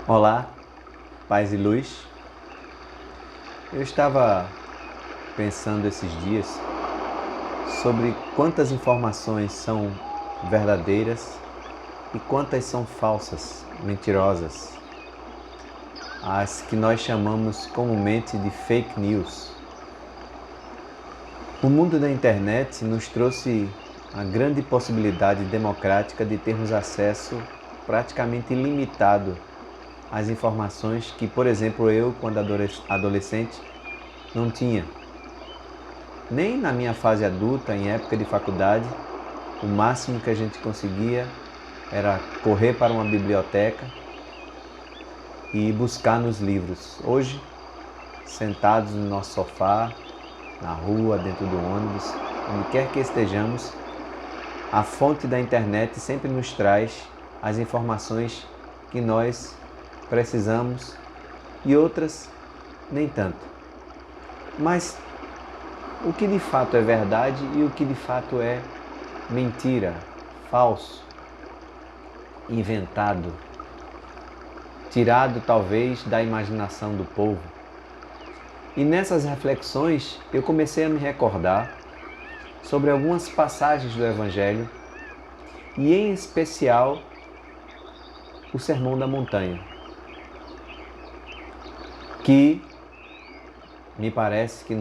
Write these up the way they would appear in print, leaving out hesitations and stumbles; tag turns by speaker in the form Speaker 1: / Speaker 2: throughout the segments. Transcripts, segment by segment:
Speaker 1: Olá, paz e luz. Eu estava pensando esses dias sobre quantas informações são verdadeiras e quantas são falsas, mentirosas, as que nós chamamos comumente de fake news. O mundo da internet nos trouxe a grande possibilidade democrática de termos acesso praticamente ilimitado às informações que, por exemplo, eu, quando adolescente, não tinha. Nem na minha fase adulta, em época de faculdade, o máximo que a gente conseguia era correr para uma biblioteca e buscar nos livros. Hoje, sentados no nosso sofá, na rua, dentro do ônibus, onde quer que estejamos, a fonte da internet sempre nos traz as informações que nós precisamos e outras nem tanto. Mas o que de fato é verdade e o que de fato é mentira, falso, inventado, tirado talvez da imaginação do povo? E nessas reflexões eu comecei a me recordar sobre algumas passagens do Evangelho e em especial o Sermão da Montanha, que me parece que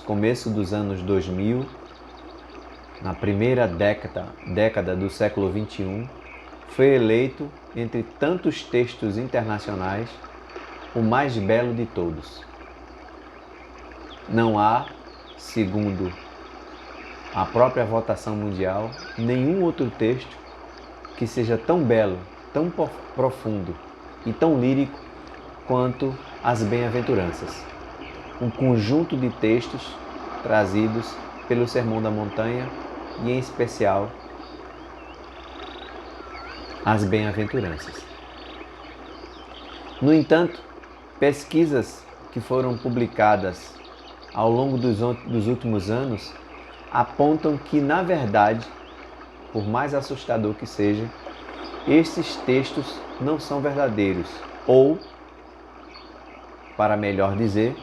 Speaker 1: começo dos anos 2000, na primeira década do século XXI, foi eleito, entre tantos textos internacionais, o mais belo de todos. Não há, segundo a própria votação mundial, nenhum outro texto que seja tão belo, tão profundo e tão lírico quanto as Bem-aventuranças. Um conjunto de textos trazidos pelo Sermão da Montanha e, em especial, as Bem-aventuranças. No entanto, pesquisas que foram publicadas ao longo dos últimos anos apontam que, na verdade, por mais assustador que seja, esses textos não são verdadeiros ou, para melhor dizer,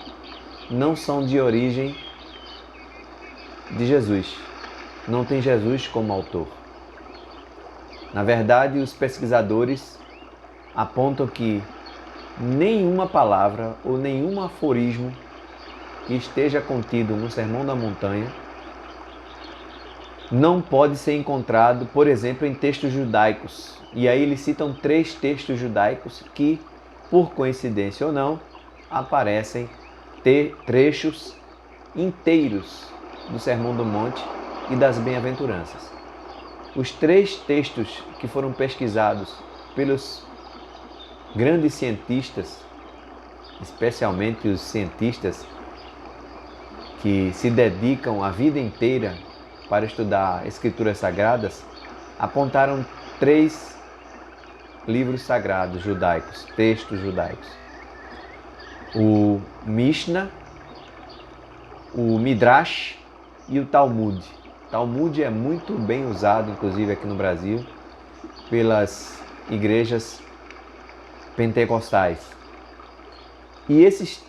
Speaker 1: não são de origem de Jesus. Não tem Jesus como autor. Na verdade, os pesquisadores apontam que nenhuma palavra ou nenhum aforismo que esteja contido no Sermão da Montanha não pode ser encontrado, por exemplo, em textos judaicos. E aí eles citam 3 textos judaicos que, por coincidência ou não, aparecem trechos inteiros do Sermão do Monte e das Bem-aventuranças. Os 3 textos que foram pesquisados pelos grandes cientistas, especialmente os cientistas que se dedicam a vida inteira para estudar escrituras sagradas, apontaram 3 livros sagrados judaicos, textos judaicos. O Mishnah, o Midrash e o Talmud. O Talmud é muito bem usado, inclusive aqui no Brasil, pelas igrejas pentecostais. E esses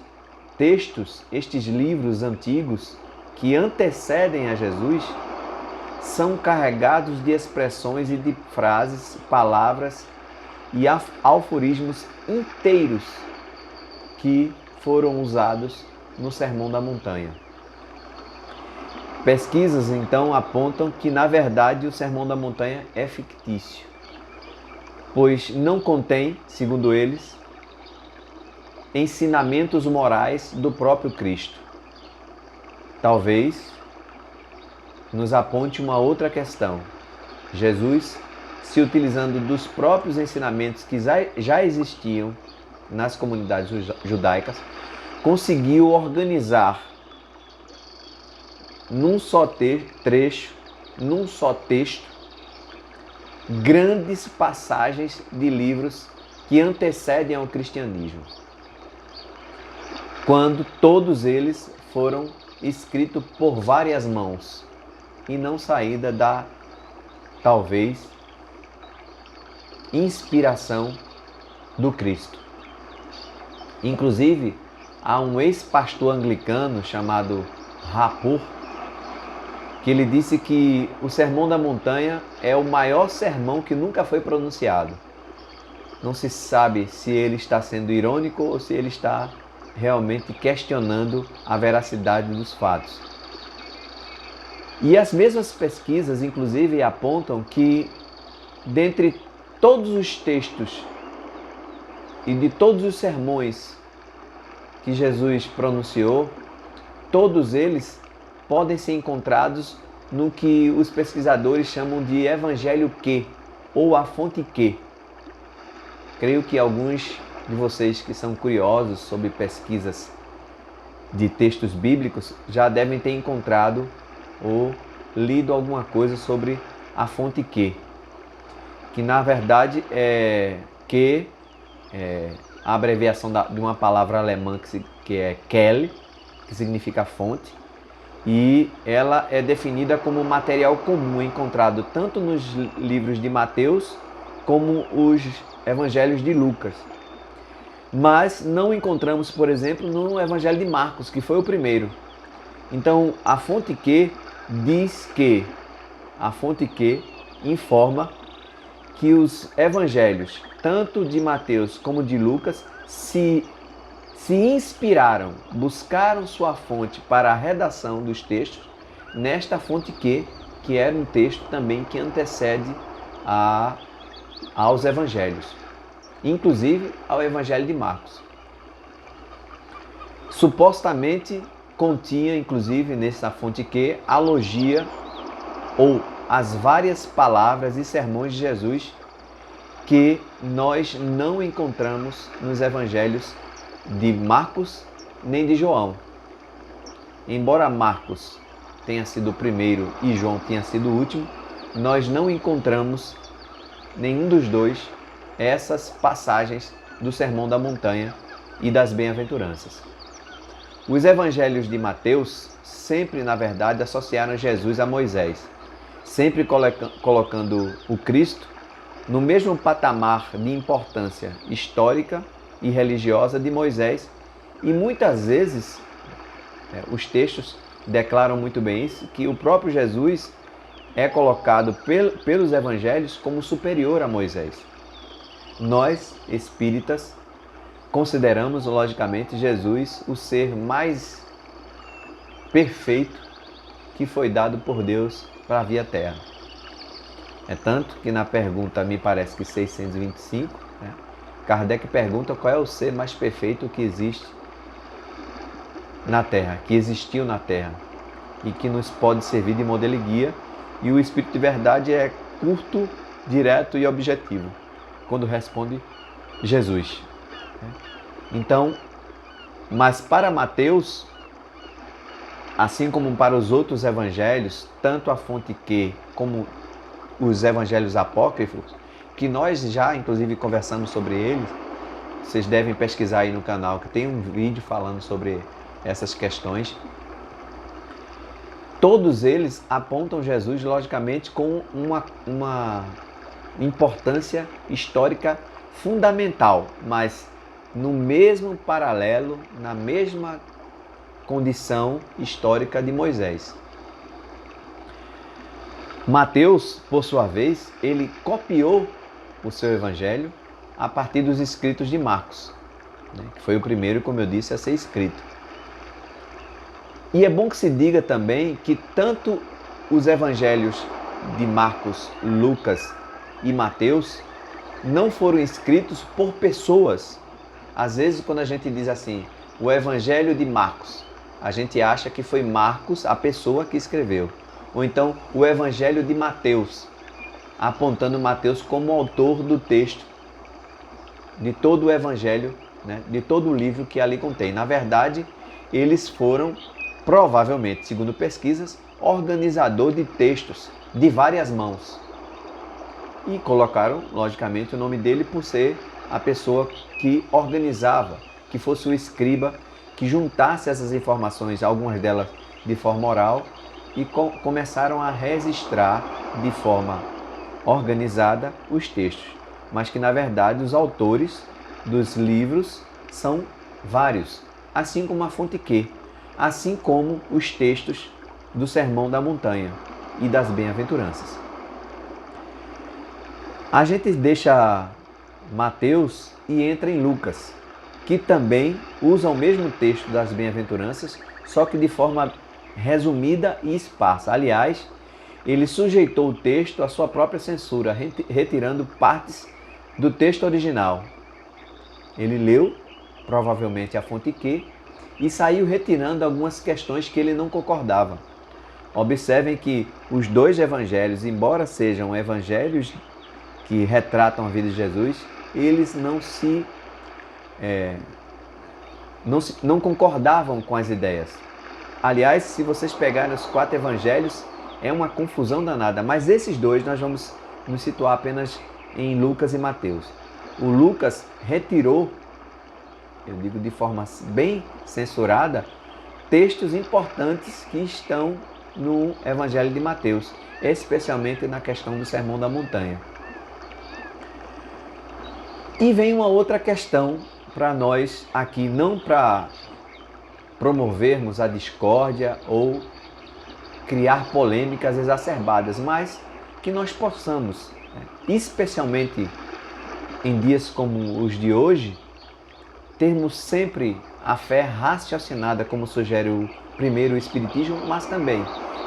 Speaker 1: textos, estes livros antigos que antecedem a Jesus, são carregados de expressões e de frases, palavras e aforismos inteiros que foram usados no Sermão da Montanha. Pesquisas, então, apontam que, na verdade, o Sermão da Montanha é fictício, pois não contém, segundo eles, ensinamentos morais do próprio Cristo. Talvez nos aponte uma outra questão. Jesus, se utilizando dos próprios ensinamentos que já existiam nas comunidades judaicas, conseguiu organizar num só trecho, num só texto, grandes passagens de livros que antecedem ao cristianismo, quando todos eles foram escritos por várias mãos e não saída da, talvez, inspiração do Cristo. Inclusive, há um ex-pastor anglicano chamado Rappur, que ele disse que o Sermão da Montanha é o maior sermão que nunca foi pronunciado. Não se sabe se ele está sendo irônico ou se ele está realmente questionando a veracidade dos fatos. E as mesmas pesquisas, inclusive, apontam que, dentre todos os textos e de todos os sermões que Jesus pronunciou, todos eles podem ser encontrados no que os pesquisadores chamam de Evangelho que, ou a fonte que. Creio que alguns de vocês que são curiosos sobre pesquisas de textos bíblicos já devem ter encontrado ou lido alguma coisa sobre a fonte que na verdade é a abreviação de uma palavra alemã que é Quelle, que significa fonte, e ela é definida como material comum encontrado tanto nos livros de Mateus como os evangelhos de Lucas. Mas não encontramos, por exemplo, no evangelho de Marcos, que foi o primeiro. Então, a fonte que diz que, a fonte que informa que os evangelhos, tanto de Mateus como de Lucas, se inspiraram, buscaram sua fonte para a redação dos textos nesta fonte que era um texto também que antecede aos evangelhos, inclusive ao evangelho de Marcos. Supostamente continha, inclusive, nessa fonte que, a logia ou as várias palavras e sermões de Jesus que nós não encontramos nos evangelhos de Marcos nem de João. Embora Marcos tenha sido o primeiro e João tenha sido o último, nós não encontramos nenhum dos dois essas passagens do Sermão da Montanha e das Bem-aventuranças. Os evangelhos de Mateus sempre, na verdade, associaram Jesus a Moisés, sempre colocando o Cristo no mesmo patamar de importância histórica e religiosa de Moisés, e muitas vezes os textos declaram muito bem isso, que o próprio Jesus é colocado pelos evangelhos como superior a Moisés. Nós, espíritas, consideramos, logicamente, Jesus o ser mais perfeito que foi dado por Deus para vir à Terra. É tanto que na pergunta, me parece que 625, Kardec pergunta qual é o ser mais perfeito que existe na Terra, que existiu na Terra e que nos pode servir de modelo e guia. E o Espírito de Verdade é curto, direto e objetivo quando responde Jesus. Então, mas para Mateus, assim como para os outros evangelhos, tanto a fonte que como os evangelhos apócrifos, que nós já inclusive conversamos sobre eles, vocês devem pesquisar aí no canal, que tem um vídeo falando sobre essas questões. Todos eles apontam Jesus, logicamente, com uma importância histórica fundamental, mas no mesmo paralelo, na mesma condição histórica de Moisés. Mateus, por sua vez, ele copiou o seu evangelho a partir dos escritos de Marcos, que foi o primeiro, como eu disse, a ser escrito. E é bom que se diga também que tanto os evangelhos de Marcos, Lucas e Mateus não foram escritos por pessoas. Às vezes, quando a gente diz assim, o evangelho de Marcos, a gente acha que foi Marcos, a pessoa que escreveu. Ou então, o evangelho de Mateus, apontando Mateus como autor do texto, de todo o evangelho, de todo o livro que ali contém. Na verdade, eles foram, provavelmente, segundo pesquisas, organizador de textos de várias mãos. E colocaram, logicamente, o nome dele por ser a pessoa que organizava, que fosse o escriba, que juntasse essas informações, algumas delas de forma oral, e começaram a registrar de forma organizada os textos. Mas que, na verdade, os autores dos livros são vários, assim como a fonte Q, assim como os textos do Sermão da Montanha e das Bem-aventuranças. A gente deixa Mateus e entra em Lucas, que também usa o mesmo texto das Bem-aventuranças, só que de forma resumida e esparsa. Aliás, ele sujeitou o texto à sua própria censura, retirando partes do texto original. Ele leu, provavelmente, a fonte Q e saiu retirando algumas questões que ele não concordava. Observem que os dois evangelhos, embora sejam evangelhos que retratam a vida de Jesus, eles não concordavam com as ideias. Aliás, se vocês pegarem os 4 evangelhos, é uma confusão danada. Mas esses dois nós vamos nos situar apenas em Lucas e Mateus. O Lucas retirou, eu digo de forma bem censurada, textos importantes que estão no Evangelho de Mateus, especialmente na questão do Sermão da Montanha. E vem uma outra questão para nós aqui, não para promovermos a discórdia ou criar polêmicas exacerbadas, mas que nós possamos, especialmente em dias como os de hoje, termos sempre a fé raciocinada, como sugere o primeiro Espiritismo, mas também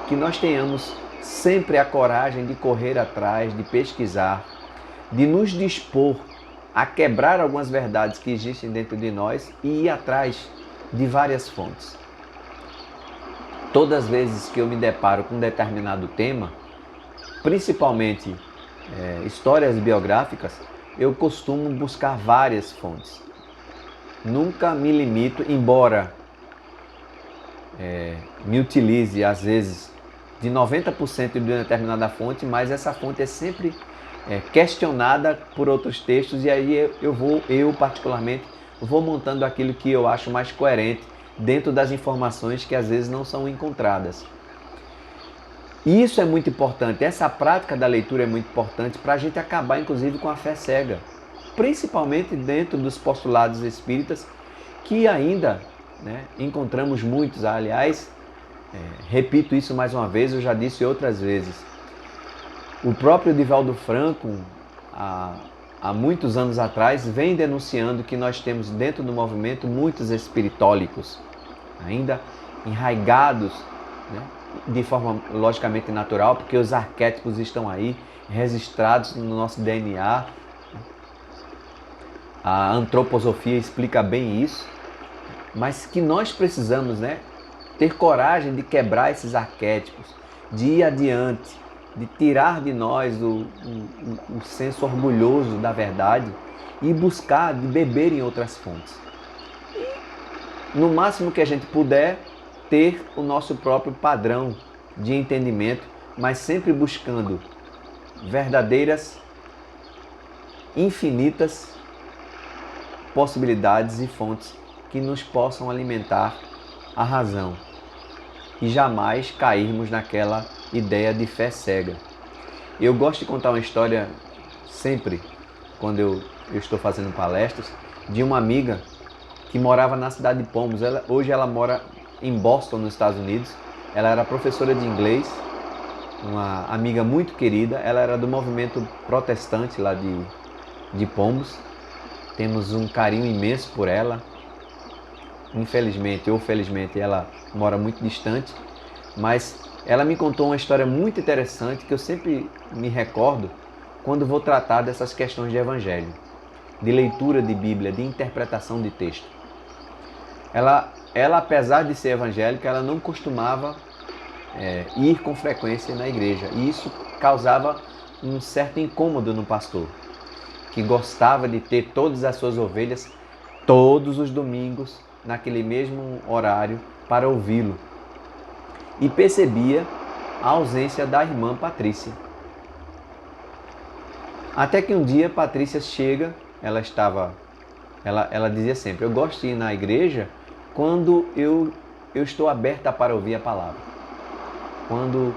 Speaker 1: que nós tenhamos sempre a coragem de correr atrás, de pesquisar, de nos dispor a quebrar algumas verdades que existem dentro de nós e ir atrás de várias fontes. Todas as vezes que eu me deparo com um determinado tema, principalmente histórias biográficas, eu costumo buscar várias fontes. Nunca me limito, embora me utilize às vezes de 90% de uma determinada fonte, mas essa fonte é sempre questionada por outros textos e aí eu particularmente vou montando aquilo que eu acho mais coerente dentro das informações que às vezes não são encontradas. E isso é muito importante, essa prática da leitura é muito importante para a gente acabar inclusive com a fé cega, principalmente dentro dos postulados espíritas, que ainda encontramos muitos. Aliás, repito isso mais uma vez, eu já disse outras vezes. O próprio Divaldo Franco, há muitos anos atrás, vem denunciando que nós temos dentro do movimento muitos espiritólicos, ainda enraigados, de forma logicamente natural, porque os arquétipos estão aí registrados no nosso DNA. A antroposofia explica bem isso, mas que nós precisamos ter coragem de quebrar esses arquétipos, de ir adiante, de tirar de nós o senso orgulhoso da verdade e buscar, de beber em outras fontes. E, no máximo que a gente puder, ter o nosso próprio padrão de entendimento, mas sempre buscando verdadeiras, infinitas possibilidades e fontes que nos possam alimentar a razão e jamais cairmos naquela ideia de fé cega. Eu gosto de contar uma história sempre, quando eu estou fazendo palestras, de uma amiga que morava na cidade de Pomos. Hoje ela mora em Boston, nos Estados Unidos. Ela era professora de inglês, uma amiga muito querida. Ela era do movimento protestante lá de Pomos. Temos um carinho imenso por ela. Infelizmente ou felizmente ela mora muito distante, mas ela me contou uma história muito interessante que eu sempre me recordo quando vou tratar dessas questões de evangelho, de leitura de Bíblia, de interpretação de texto. Ela apesar de ser evangélica, ela não costumava ir com frequência na igreja, e isso causava um certo incômodo no pastor, que gostava de ter todas as suas ovelhas todos os domingos naquele mesmo horário para ouvi-lo, e percebia a ausência da irmã Patrícia. Até que um dia Patrícia chega, ela dizia sempre: eu gosto de ir na igreja quando eu estou aberta para ouvir a palavra. Quando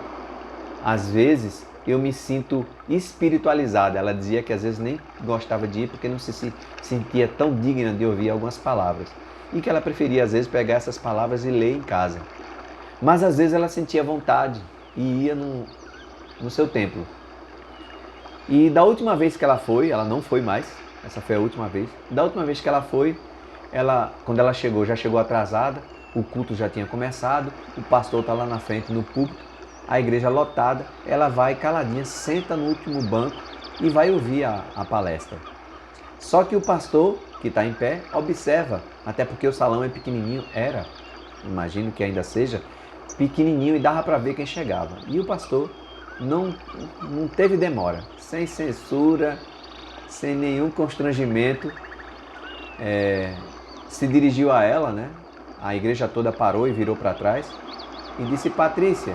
Speaker 1: às vezes eu me sinto espiritualizada. Ela dizia que às vezes nem gostava de ir porque não se sentia tão digna de ouvir algumas palavras. E que ela preferia às vezes pegar essas palavras e ler em casa. Mas às vezes ela sentia vontade e ia no seu templo. E da última vez que ela foi, ela não foi mais, essa foi a última vez. Da última vez que ela foi, quando ela chegou, já chegou atrasada, o culto já tinha começado, o pastor está lá na frente no púlpito, a igreja lotada, ela vai caladinha, senta no último banco e vai ouvir a palestra. Só que o pastor, que está em pé, observa, até porque o salão é pequenininho, imagino que ainda seja, pequenininho e dava para ver quem chegava. E o pastor não teve demora, sem censura, sem nenhum constrangimento, se dirigiu a ela, né? A igreja toda parou e virou para trás e disse: Patrícia,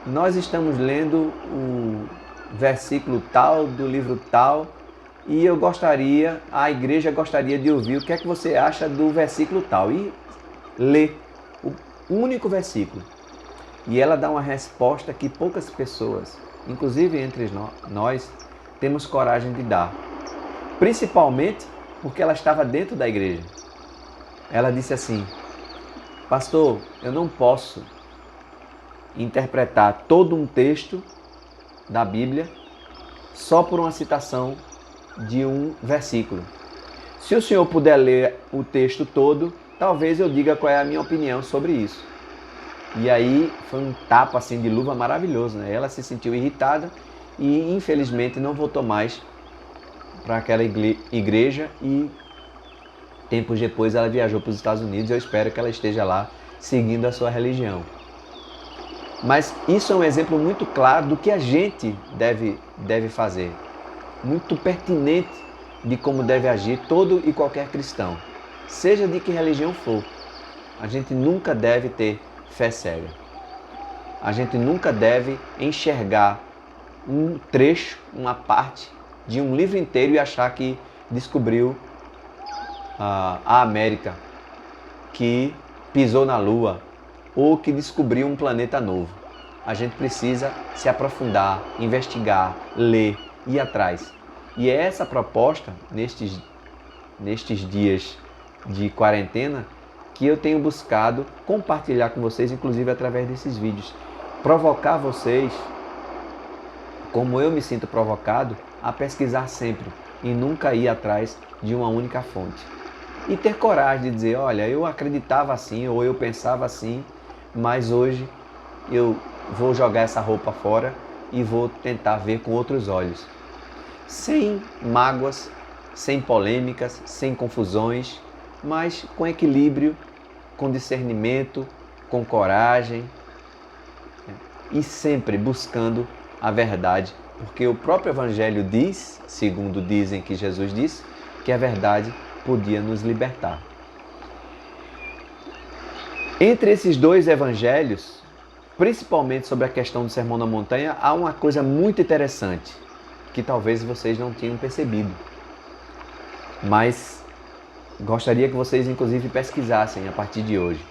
Speaker 1: nós estamos lendo o versículo tal do livro tal e a igreja gostaria de ouvir o que é que você acha do versículo tal. E lê o único versículo. E ela dá uma resposta que poucas pessoas, inclusive entre nós, temos coragem de dar. Principalmente porque ela estava dentro da igreja. Ela disse assim: pastor, eu não posso interpretar todo um texto da Bíblia só por uma citação de um versículo. Se o senhor puder ler o texto todo, talvez eu diga qual é a minha opinião sobre isso. E aí foi um tapa assim de luva maravilhoso, né? Ela se sentiu irritada e infelizmente não voltou mais para aquela igreja e tempos depois ela viajou para os Estados Unidos. Eu espero que ela esteja lá seguindo a sua religião. Mas isso é um exemplo muito claro do que a gente deve fazer. Muito pertinente de como deve agir todo e qualquer cristão. Seja de que religião for. A gente nunca deve ter fé cega. A gente nunca deve enxergar um trecho, uma parte de um livro inteiro e achar que descobriu a América, que pisou na Lua ou que descobriu um planeta novo. A gente precisa se aprofundar, investigar, ler, ir atrás. E é essa proposta, nestes dias de quarentena, que eu tenho buscado compartilhar com vocês, inclusive através desses vídeos. Provocar vocês, como eu me sinto provocado, a pesquisar sempre e nunca ir atrás de uma única fonte. E ter coragem de dizer: olha, eu acreditava assim ou eu pensava assim, mas hoje eu vou jogar essa roupa fora e vou tentar ver com outros olhos. Sem mágoas, sem polêmicas, sem confusões, mas com equilíbrio, com discernimento, com coragem e sempre buscando a verdade, porque o próprio Evangelho diz, segundo dizem que Jesus disse, que a verdade podia nos libertar. Entre esses dois evangelhos, principalmente sobre a questão do Sermão da Montanha, há uma coisa muito interessante, que talvez vocês não tenham percebido, mas gostaria que vocês inclusive pesquisassem a partir de hoje.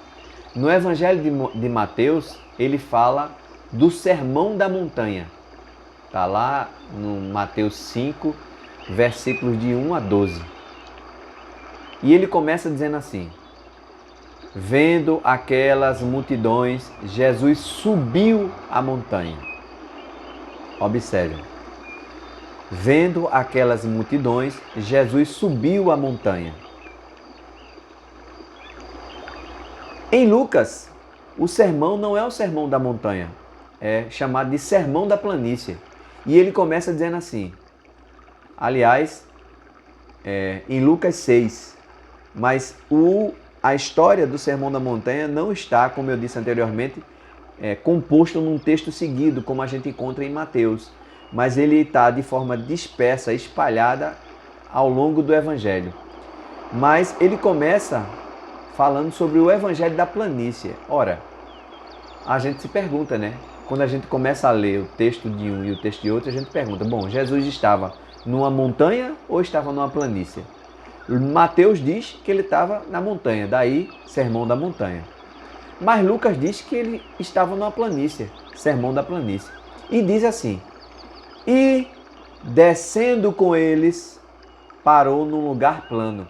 Speaker 1: No Evangelho de Mateus, ele fala do Sermão da Montanha. Está lá no Mateus 5, versículos de 1 a 12. E ele começa dizendo assim: vendo aquelas multidões, Jesus subiu a montanha. Observe. Vendo aquelas multidões, Jesus subiu a montanha. Em Lucas, o sermão não é o sermão da montanha, é chamado de sermão da planície. E ele começa dizendo assim, aliás, em Lucas 6, mas a história do Sermão da Montanha não está, como eu disse anteriormente, composto num texto seguido, como a gente encontra em Mateus, mas ele está de forma dispersa, espalhada ao longo do Evangelho. Mas ele começa falando sobre o Evangelho da planície. Ora, a gente se pergunta, né? Quando a gente começa a ler o texto de um e o texto de outro, a gente pergunta, bom, Jesus estava numa montanha ou estava numa planície? Mateus diz que ele estava na montanha, daí Sermão da Montanha. Mas Lucas diz que ele estava numa planície, Sermão da Planície. E diz assim, E, descendo com eles, parou num lugar plano.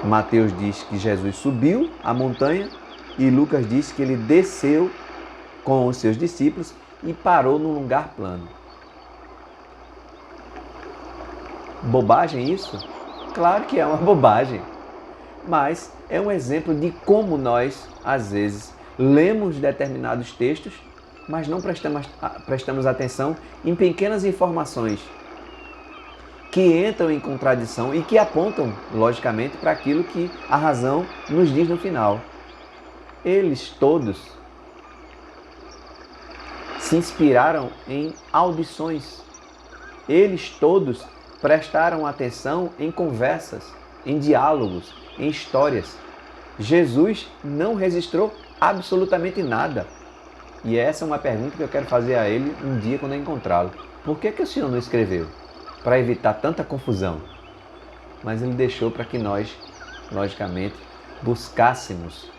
Speaker 1: Mateus diz que Jesus subiu a montanha e Lucas diz que ele desceu com os seus discípulos e parou num lugar plano. Bobagem isso? Claro que é uma bobagem, mas é um exemplo de como nós, às vezes, lemos determinados textos, mas não prestamos atenção em pequenas informações que entram em contradição e que apontam, logicamente, para aquilo que a razão nos diz no final. Eles todos se inspiraram em audições. Eles todos prestaram atenção em conversas, em diálogos, em histórias. Jesus não registrou absolutamente nada. E essa é uma pergunta que eu quero fazer a ele um dia quando eu encontrá-lo. Por que o Senhor não escreveu? Para evitar tanta confusão. Mas ele deixou para que nós, logicamente, buscássemos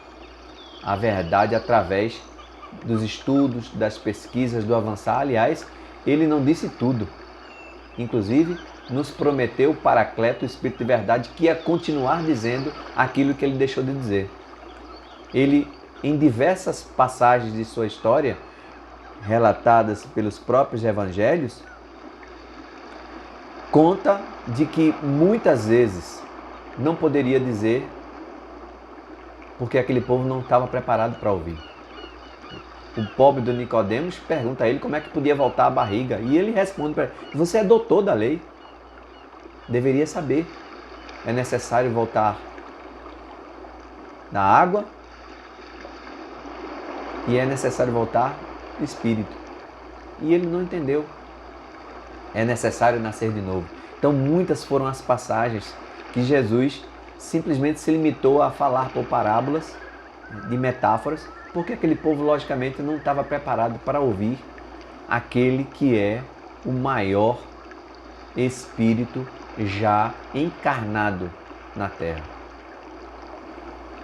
Speaker 1: a verdade através dos estudos, das pesquisas, do avançar. Aliás, ele não disse tudo. Inclusive, nos prometeu o Paracleto, o Espírito de Verdade, que ia continuar dizendo aquilo que ele deixou de dizer. Ele, em diversas passagens de sua história, relatadas pelos próprios evangelhos, conta de que muitas vezes não poderia dizer porque aquele povo não estava preparado para ouvir. O pobre do Nicodemos pergunta a ele como é que podia voltar a barriga. E ele responde para ele: você é doutor da lei, deveria saber. É necessário voltar da água e é necessário voltar do Espírito. E ele não entendeu. É necessário nascer de novo. Então muitas foram as passagens que Jesus simplesmente se limitou a falar por parábolas, de metáforas, porque aquele povo logicamente não estava preparado para ouvir aquele que é o maior Espírito já encarnado na Terra.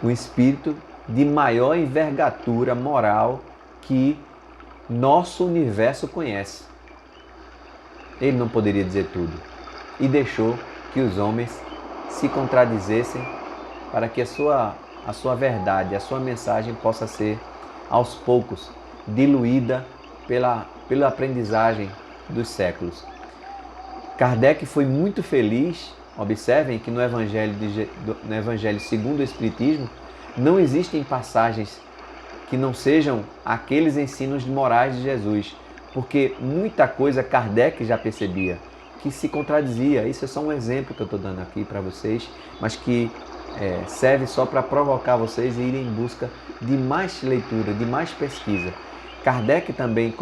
Speaker 1: O Espírito de maior envergadura moral que nosso universo conhece. Ele não poderia dizer tudo e deixou que os homens se contradizessem para que a sua verdade, a sua mensagem possa ser, aos poucos, diluída pela aprendizagem dos séculos. Kardec foi muito feliz. Observem que no Evangelho segundo o Espiritismo não existem passagens que não sejam aqueles ensinos morais de Jesus, porque muita coisa Kardec já percebia que se contradizia. Isso é só um exemplo que eu estou dando aqui para vocês, mas que serve só para provocar vocês a irem em busca de mais leitura, de mais pesquisa. Kardec também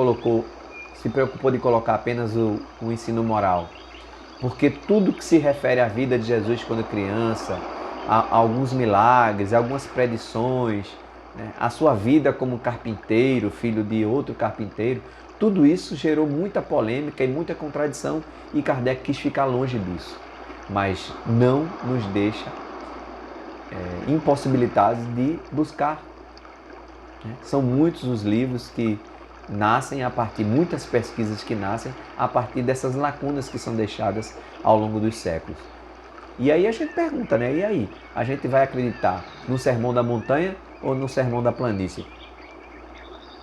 Speaker 1: se preocupou de colocar apenas o ensino moral, porque tudo que se refere à vida de Jesus quando criança, a alguns milagres, algumas predições, né, a sua vida como carpinteiro, filho de outro carpinteiro, tudo isso gerou muita polêmica e muita contradição e Kardec quis ficar longe disso, mas não nos deixa impossibilitados de buscar. São muitos os livros que nascem a partir, muitas pesquisas que nascem a partir dessas lacunas que são deixadas ao longo dos séculos. E aí a gente pergunta, né? E aí? A gente vai acreditar no Sermão da Montanha ou no Sermão da Planície?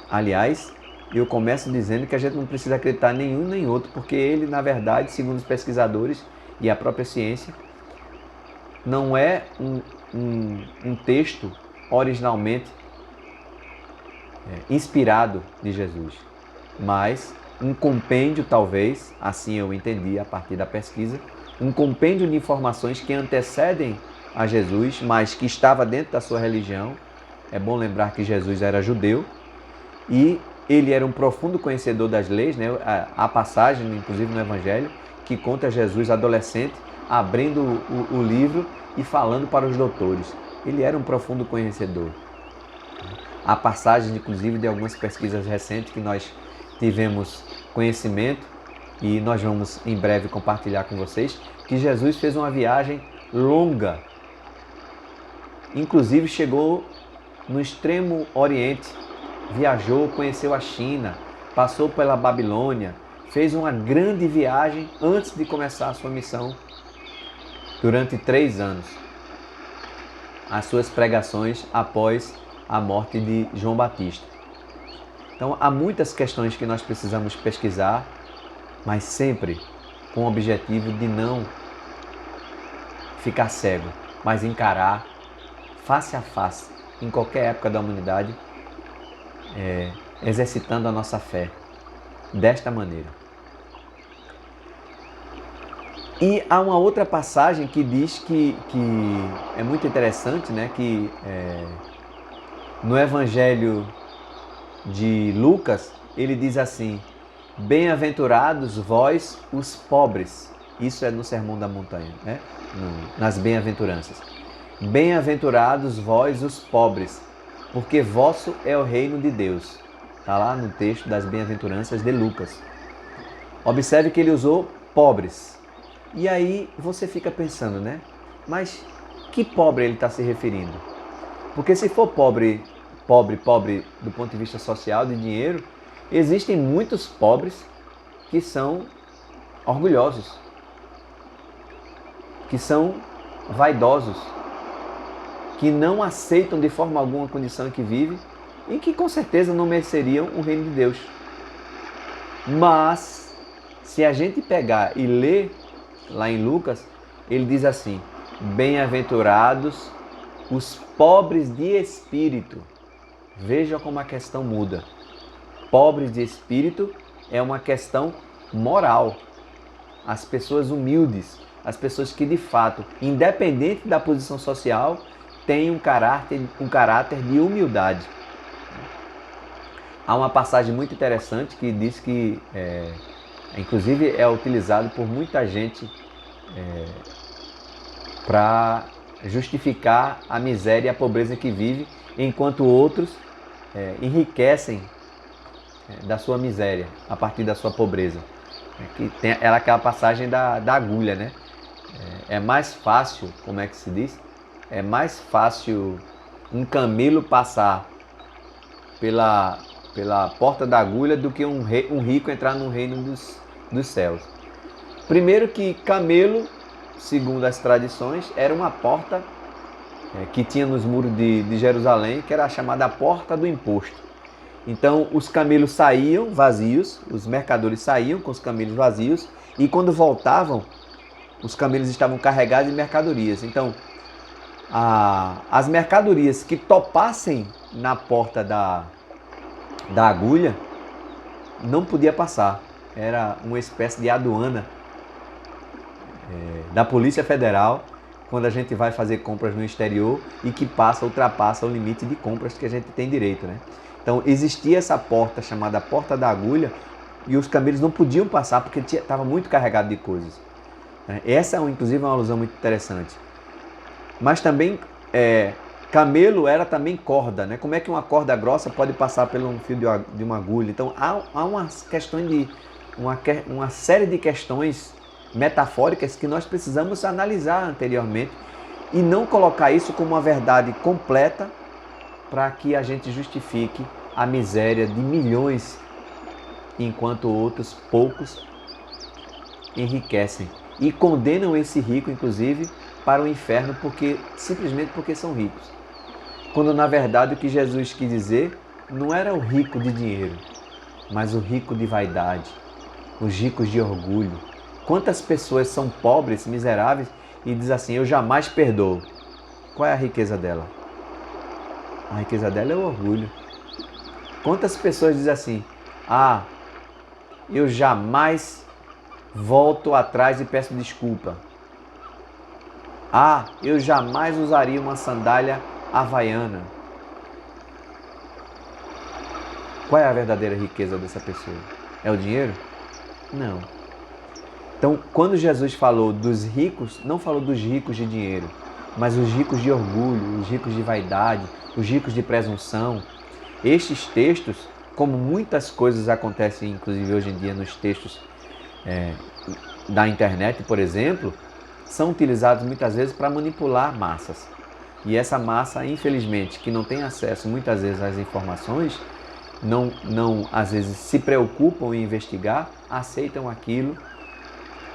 Speaker 1: Aliás, eu começo dizendo que a gente não precisa acreditar nenhum nem outro, porque ele, na verdade, segundo os pesquisadores e a própria ciência, não é um texto originalmente inspirado de Jesus, mas um compêndio, talvez, assim eu entendi a partir da pesquisa, um compêndio de informações que antecedem a Jesus, mas que estava dentro da sua religião. É bom lembrar que Jesus era judeu e ele era um profundo conhecedor das leis, né? Há passagem, inclusive no Evangelho, que conta Jesus adolescente abrindo o livro e falando para os doutores. Ele era um profundo conhecedor. Há passagens, inclusive, de algumas pesquisas recentes que nós tivemos conhecimento e nós vamos em breve compartilhar com vocês, que Jesus fez uma viagem longa. Inclusive chegou no extremo oriente, viajou, conheceu a China, passou pela Babilônia, fez uma grande viagem antes de começar a sua missão durante 3 anos. As suas pregações após a morte de João Batista. Então, há muitas questões que nós precisamos pesquisar, mas sempre com o objetivo de não ficar cego, mas encarar face a face, em qualquer época da humanidade, exercitando a nossa fé desta maneira. E há uma outra passagem que diz que é muito interessante, né? Que no Evangelho de Lucas, ele diz assim: bem-aventurados vós os pobres. Isso é no Sermão da Montanha, né? Nas bem-aventuranças. Bem-aventurados vós os pobres, porque vosso é o reino de Deus. Está lá no texto das bem-aventuranças de Lucas. Observe que ele usou pobres. E aí você fica pensando, né? Mas que pobre ele está se referindo? Porque se for pobre do ponto de vista social, de dinheiro, existem muitos pobres que são orgulhosos, que são vaidosos, que não aceitam de forma alguma a condição em que vive e que com certeza não mereceriam o reino de Deus. Mas, se a gente pegar e ler lá em Lucas, ele diz assim: bem-aventurados os pobres de espírito. Veja como a questão muda. Pobres de espírito é uma questão moral. As pessoas humildes, as pessoas que de fato, independente da posição social, têm um caráter de humildade. Há uma passagem muito interessante que diz que, inclusive, é utilizado por muita gente para justificar a miséria e a pobreza que vive, enquanto outros enriquecem da sua miséria a partir da sua pobreza. Que tem aquela passagem da agulha, né? É mais fácil, como é que se diz? É mais fácil um camelo passar pela porta da agulha do que um rico entrar no reino dos céus. Primeiro que camelo, segundo as tradições, era uma porta que tinha nos muros de Jerusalém, que era a chamada porta do imposto. Então os camelos saíam vazios, os mercadores saíam com os camelos vazios, e quando voltavam, os camelos estavam carregados de mercadorias. Então as mercadorias que topassem na porta da agulha não podia passar. Era uma espécie de aduana da Polícia Federal, quando a gente vai fazer compras no exterior e que ultrapassa o limite de compras que a gente tem direito, né? Então existia essa porta chamada Porta da Agulha e os camelos não podiam passar porque estava muito carregado de coisas. Essa, inclusive, é uma alusão muito interessante. Mas também, camelo era também corda, né? Como é que uma corda grossa pode passar pelo um fio de uma agulha? Então há uma série de questões metafóricas que nós precisamos analisar anteriormente e não colocar isso como uma verdade completa para que a gente justifique a miséria de milhões, enquanto outros poucos enriquecem e condenam esse rico, inclusive, para o inferno simplesmente porque são ricos. Quando na verdade o que Jesus quis dizer não era o rico de dinheiro, mas o rico de vaidade, os ricos de orgulho. Quantas pessoas são pobres, miseráveis e dizem assim: eu jamais perdoo. Qual é a riqueza dela? A riqueza dela é o orgulho. Quantas pessoas dizem assim: eu jamais volto atrás e peço desculpa. Eu jamais usaria uma sandália havaiana. Qual é a verdadeira riqueza dessa pessoa? É o dinheiro? Não. Então, quando Jesus falou dos ricos, não falou dos ricos de dinheiro, mas os ricos de orgulho, os ricos de vaidade, os ricos de presunção. Estes textos, como muitas coisas acontecem, inclusive hoje em dia nos textos da internet, por exemplo, são utilizados muitas vezes para manipular massas. E essa massa, infelizmente, que não tem acesso muitas vezes às informações, não às vezes se preocupam em investigar, aceitam aquilo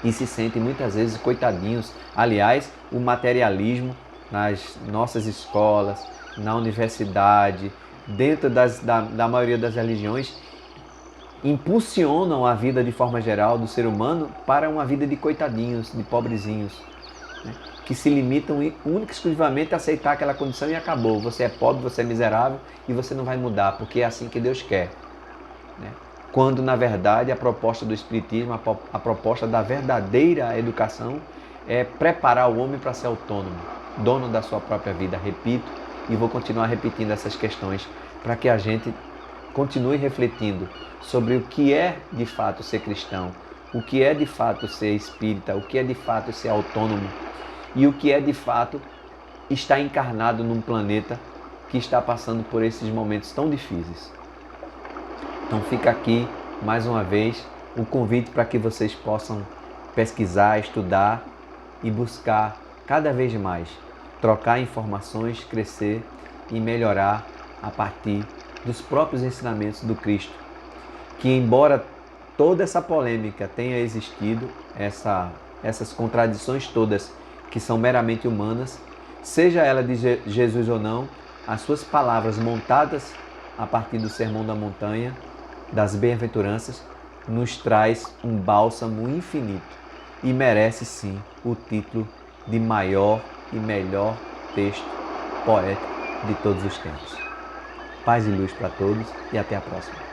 Speaker 1: e se sentem muitas vezes coitadinhos. Aliás, o materialismo nas nossas escolas, na universidade, dentro da maioria das religiões, impulsionam a vida de forma geral do ser humano para uma vida de coitadinhos, de pobrezinhos, né? Que se limitam única e exclusivamente a aceitar aquela condição e acabou. Você é pobre, você é miserável e você não vai mudar, porque é assim que Deus quer, né? Quando, na verdade, a proposta do Espiritismo, a proposta da verdadeira educação é preparar o homem para ser autônomo, dono da sua própria vida. Repito, e vou continuar repetindo essas questões, para que a gente continue refletindo sobre o que é de fato ser cristão, o que é de fato ser espírita, o que é de fato ser autônomo e o que é de fato estar encarnado num planeta que está passando por esses momentos tão difíceis. Então fica aqui, mais uma vez, o convite para que vocês possam pesquisar, estudar e buscar cada vez mais trocar informações, crescer e melhorar a partir dos próprios ensinamentos do Cristo. Que embora toda essa polêmica tenha existido, essas contradições todas que são meramente humanas, seja ela de Jesus ou não, as suas palavras montadas a partir do Sermão da Montanha, das bem-aventuranças, nos traz um bálsamo infinito e merece sim o título de maior e melhor texto poético de todos os tempos. Paz e luz para todos e até a próxima.